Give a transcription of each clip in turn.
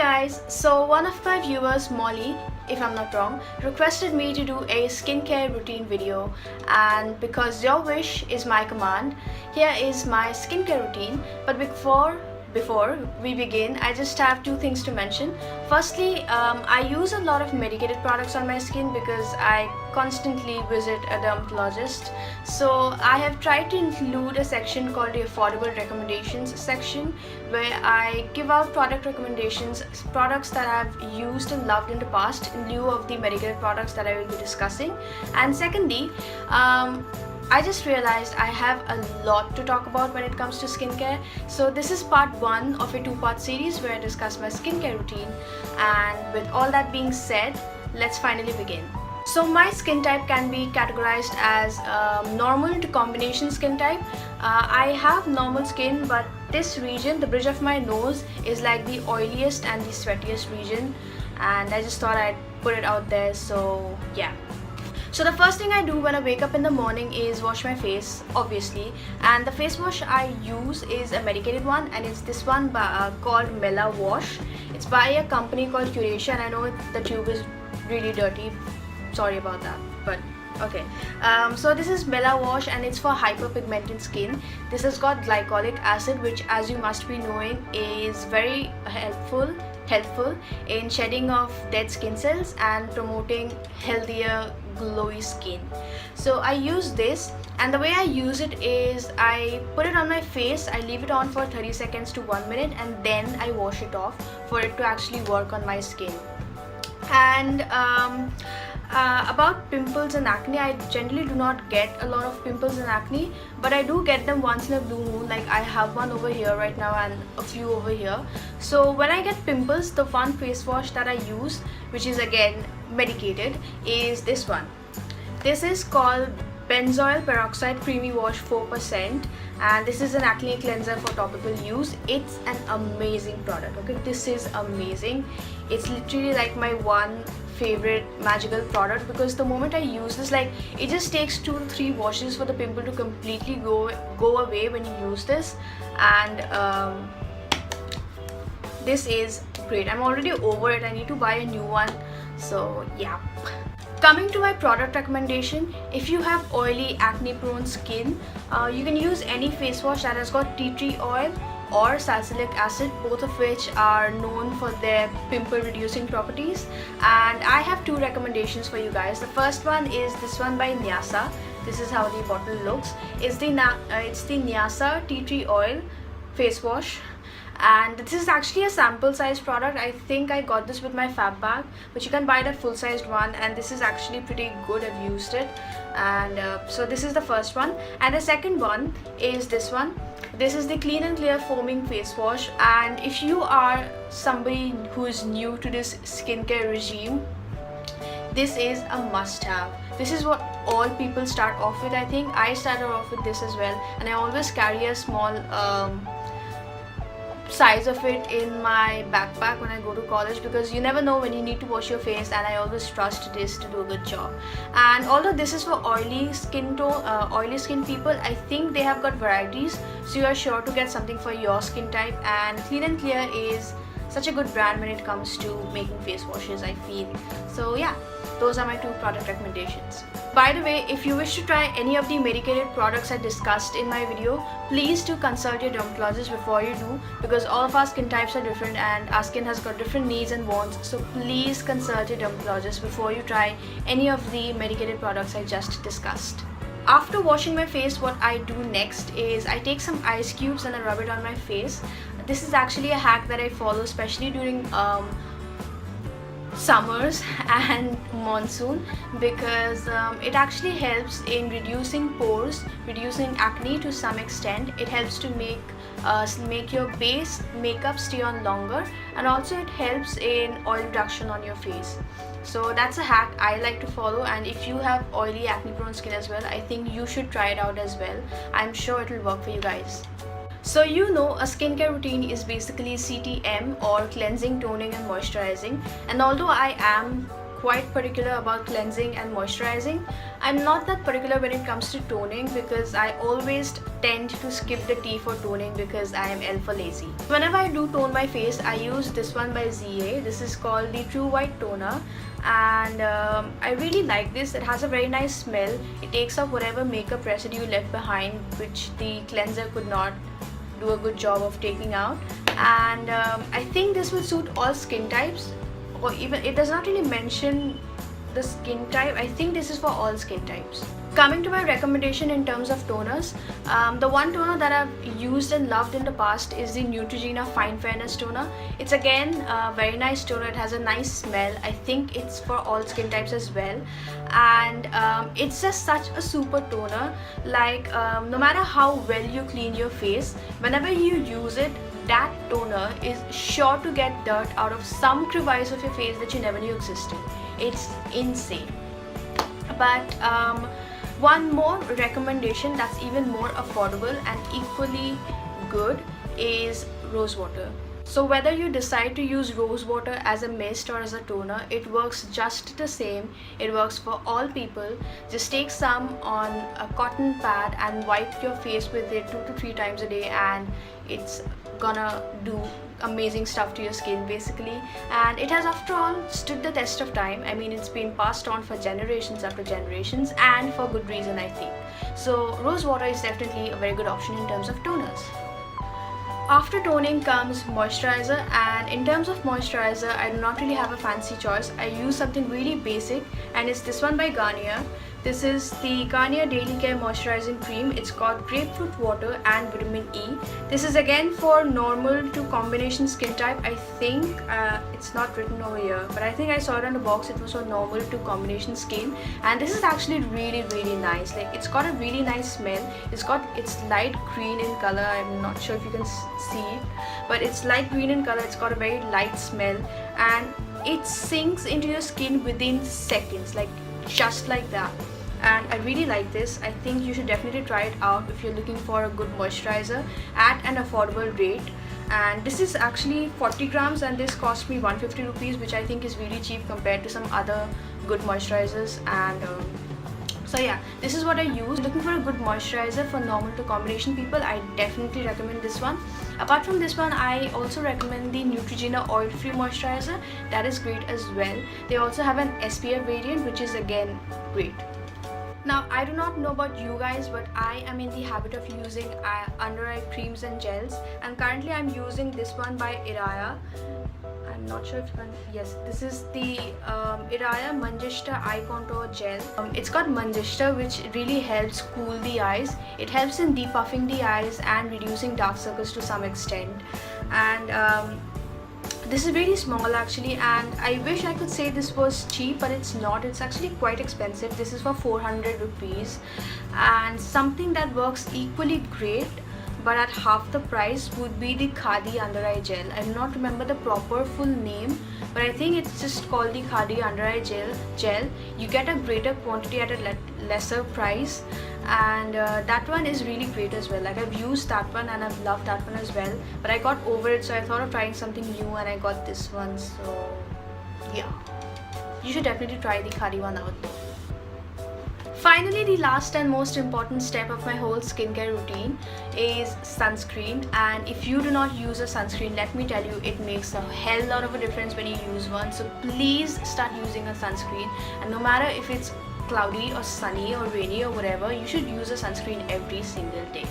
guys, so one of my viewers, Molly, if I'm not wrong, requested me to do a skincare routine video, and because your wish is my command, here is my skincare routine. But before we begin, I just have two things to mention. Firstly, I use a lot of medicated products on my skin because I constantly visit a dermatologist. So I have tried to include a section called the affordable recommendations section, where I give out product recommendations, products that I've used and loved in the past in lieu of the medicated products that I will be discussing. And secondly, I just realized I have a lot to talk about when it comes to skincare. So this is part 1 of a 2-part series where I discuss my skincare routine. And with all that being said, let's finally begin. So my skin type can be categorized as normal to combination skin type. I have normal skin, but this region, the bridge of my nose, is like the oiliest and the sweatiest region. And I just thought I'd put it out there, so yeah. So the first thing I do when I wake up in the morning is wash my face, obviously, and the face wash I use is a medicated one, and it's this one called Mela Wash. It's by a company called Curation. I know the tube is really dirty, sorry about that, but okay. So this is Mela Wash and it's for hyperpigmented skin. This has got glycolic acid, which, as you must be knowing, is very helpful in shedding of dead skin cells and promoting healthier glowy skin. So I use this, and the way I use it is I put it on my face, I leave it on for 30 seconds to 1 minute, and then I wash it off for it to actually work on my skin. And about pimples and acne, I generally do not get a lot of pimples and acne, but I do get them once in a blue moon. Like I have one over here right now and a few over here. So when I get pimples, the one face wash that I use, which is again medicated, is this one. This is called benzoyl peroxide creamy wash 4%, and this is an acne cleanser for topical use. It's an amazing product. Okay, this is amazing. It's literally like my one favorite magical product, because the moment I use this, like, it just takes 2 to 3 washes for the pimple to completely go away when you use this. And this is great. I'm already over it. I need to buy a new one, so yeah. Coming to my product recommendation, if you have oily acne prone skin, you can use any face wash that has got tea tree oil or salicylic acid, both of which are known for their pimple reducing properties. And I have 2 recommendations for you guys. The first one is this one by Nyasa. This is how the bottle looks. It's the Nyasa tea tree oil face wash, and this is actually a sample size product. I think I got this with my fab bag, but you can buy the full sized one, and this is actually pretty good. I've used it. And so this is the first one, and the second one is this one. This is the Clean and Clear foaming face wash, and if you are somebody who is new to this skincare regime, this is a must have. This is what all people start off with. I think I started off with this as well, and I always carry a small size of it in my backpack when I go to college, because you never know when you need to wash your face, and I always trust this to do a good job. And although this is for oily skin people, I think they have got varieties, so you are sure to get something for your skin type. And Clean and Clear is such a good brand when it comes to making face washes, I feel. So yeah, those are my 2 product recommendations. By the way, if you wish to try any of the medicated products I discussed in my video, please do consult your dermatologist before you do, because all of our skin types are different and our skin has got different needs and wants. So please consult your dermatologist before you try any of the medicated products I just discussed. After washing my face, what I do next is I take some ice cubes and I rub it on my face. This is actually a hack that I follow, especially during summers and monsoon, because it actually helps in reducing pores, reducing acne to some extent. It helps to make your base makeup stay on longer, and also it helps in oil reduction on your face. So that's a hack I like to follow, and if you have oily acne prone skin as well, I think you should try it out as well. I'm sure it will work for you guys. So you know, a skincare routine is basically CTM, or cleansing, toning and moisturizing. And although I am quite particular about cleansing and moisturizing. I'm not that particular when it comes to toning because I always tend to skip the T for toning because I am L for lazy. Whenever I do tone my face, I use this one by ZA. This is called the True White Toner, and I really like this. It has a very nice smell. It takes off whatever makeup residue left behind, which the cleanser could not do a good job of taking out. And I think this will suit all skin types, or even it does not really mention the skin type. I think this is for all skin types. Coming to my recommendation in terms of toners, the one toner that I've used and loved in the past is the Neutrogena Fine Fairness Toner. It's again a very nice toner. It has a nice smell. I think it's for all skin types as well, and it's just such a super toner. Like no matter how well you clean your face, whenever you use it, that toner is sure to get dirt out of some crevice of your face that you never knew existed. It's insane. But one more recommendation that's even more affordable and equally good is rose water. So whether you decide to use rose water as a mist or as a toner, it works just the same. It works for all people. Just take some on a cotton pad and wipe your face with it 2 to 3 times a day, and it's gonna do amazing stuff to your skin basically. And it has, after all, stood the test of time. I mean, it's been passed on for generations after generations, and for good reason, I think. So rose water is definitely a very good option in terms of toners. After toning comes moisturizer, and in terms of moisturizer, I do not really have a fancy choice. I use something really basic, and it's this one by Garnier. This is the Garnier Daily Care Moisturizing Cream. It's got grapefruit water and vitamin E. This is again for normal to combination skin type. I think it's not written over here, but I think I saw it on the box. It was for normal to combination skin, and this is actually really nice. Like, it's got a really nice smell. It's light green in color. I'm not sure if you can see it, but it's light green in color. It's got a very light smell, and it sinks into your skin within seconds, like just like that. And I really like this. I think you should definitely try it out if you're looking for a good moisturizer at an affordable rate. And this is actually 40 grams, and this cost me 150 rupees, which I think is really cheap compared to some other good moisturizers. And so yeah, this is what I use. Looking for a good moisturizer for normal to combination people, I definitely recommend this one. Apart from this one, I also recommend the Neutrogena oil-free moisturizer. That is great as well. They also have an SPF variant, which is again great. Now, I do not know about you guys, but I am in the habit of using under eye creams and gels, and currently I'm using this one by Iraya. I'm not sure if you can, yes, this is the Iraya Manjishta Eye Contour Gel. It's got Manjishta, which really helps cool the eyes. It helps in depuffing the eyes and reducing dark circles to some extent. And this is really small actually, and I wish I could say this was cheap, but it's not. It's actually quite expensive. This is for 400 rupees, and something that works equally great but at half the price would be the Khadi Under Eye Gel. I do not remember the proper full name, but I think it's just called the Khadi Under Eye Gel. You get a greater quantity at a lesser price, and that one is really great as well. Like, I've used that one and I've loved that one as well, but I got over it, so I thought of trying something new and I got this one. So yeah, you should definitely try the Khadi one out though. Finally, the last and most important step of my whole skincare routine is sunscreen. And if you do not use a sunscreen, let me tell you, it makes a hell lot of a difference when you use one. So please start using a sunscreen, and no matter if it's cloudy or sunny or rainy or whatever, you should use a sunscreen every single day.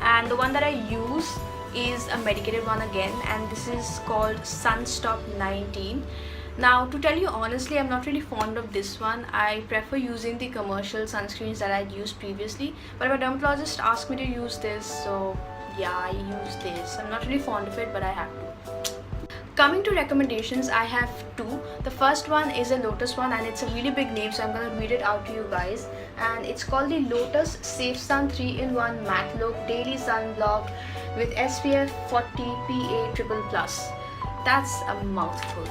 And the one that I use is a medicated one again, and this is called Sunstop 19. Now, to tell you honestly, I'm not really fond of this one. I prefer using the commercial sunscreens that I'd used previously, but my dermatologist asked me to use this, so yeah, I use this. I'm not really fond of it, but I have to. Coming to recommendations, I have two. The first one is a Lotus one, and it's a really big name, so I'm gonna read it out to you guys. And it's called the Lotus Safe Sun 3-in-1 Matte Look Daily Sunblock with SPF 40 PA+++. That's a mouthful.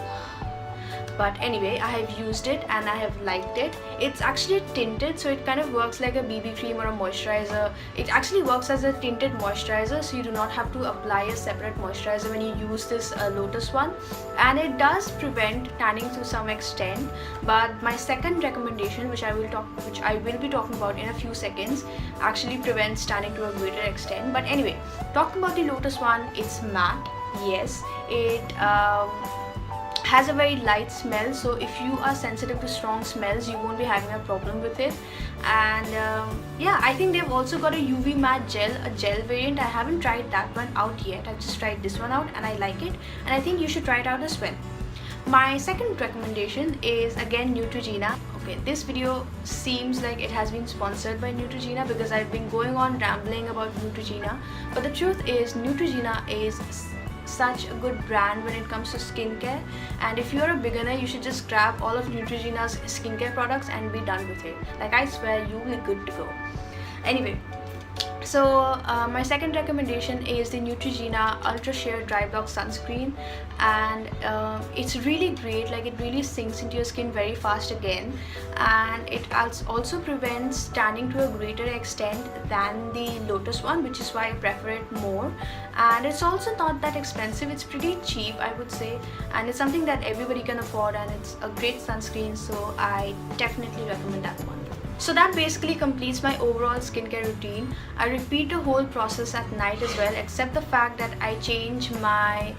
but anyway, I have used it and I have liked it. It's actually tinted, so it kind of works like a BB cream or a moisturizer. It actually works as a tinted moisturizer, so you do not have to apply a separate moisturizer when you use this Lotus one, and it does prevent tanning to some extent. But my second recommendation, which I will be talking about in a few seconds, actually prevents tanning to a greater extent. But anyway, talking about the Lotus one, it's matte. Yes, it has a very light smell, so if you are sensitive to strong smells, you won't be having a problem with it. And yeah, I think they've also got a UV matte gel, a gel variant. I haven't tried that one out yet. I've just tried this one out and I like it, and I think you should try it out as well. My second recommendation is again Neutrogena. Okay, this video seems like it has been sponsored by Neutrogena because I've been going on rambling about Neutrogena, but the truth is Neutrogena is such a good brand when it comes to skincare, and if you're a beginner, you should just grab all of Neutrogena's skincare products and be done with it. Like, I swear you'll be good to go. Anyway, so my second recommendation is the Neutrogena Ultra Sheer Dry Block Sunscreen, and it's really great. Like, it really sinks into your skin very fast again, and it also prevents tanning to a greater extent than the Lotus one, which is why I prefer it more. And it's also not that expensive. It's pretty cheap, I would say, and it's something that everybody can afford, and it's a great sunscreen, so I definitely recommend that one. So that basically completes my overall skincare routine. I repeat the whole process at night as well, except the fact that I change my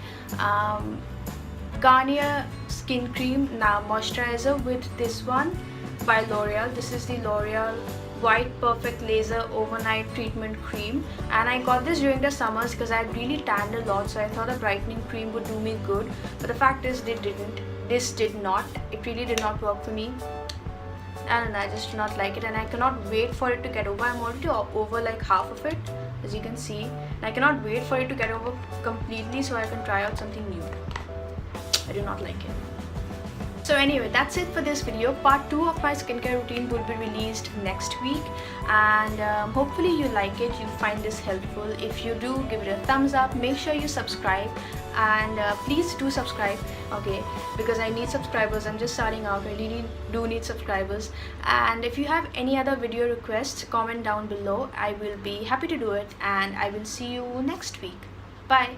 Garnier skin cream, now moisturizer, with this one by L'Oreal. This is the L'Oreal White Perfect Laser Overnight Treatment Cream, and I got this during the summers because I really tanned a lot, so I thought a brightening cream would do me good. But the fact is, this did not. It really did not work for me. And I just do not like it, and I cannot wait for it to get over. I'm already over like half of it, as you can see, and I cannot wait for it to get over completely so I can try out something new. I do not like it. So anyway, that's it for this video. Part 2 of my skincare routine will be released next week, and hopefully you like it, you find this helpful. If you do, give it a thumbs up. Make sure you subscribe, and please do subscribe, okay, because I need subscribers. I'm just starting out. I really do need subscribers. And if you have any other video requests, comment down below. I will be happy to do it, and I will see you next week. Bye.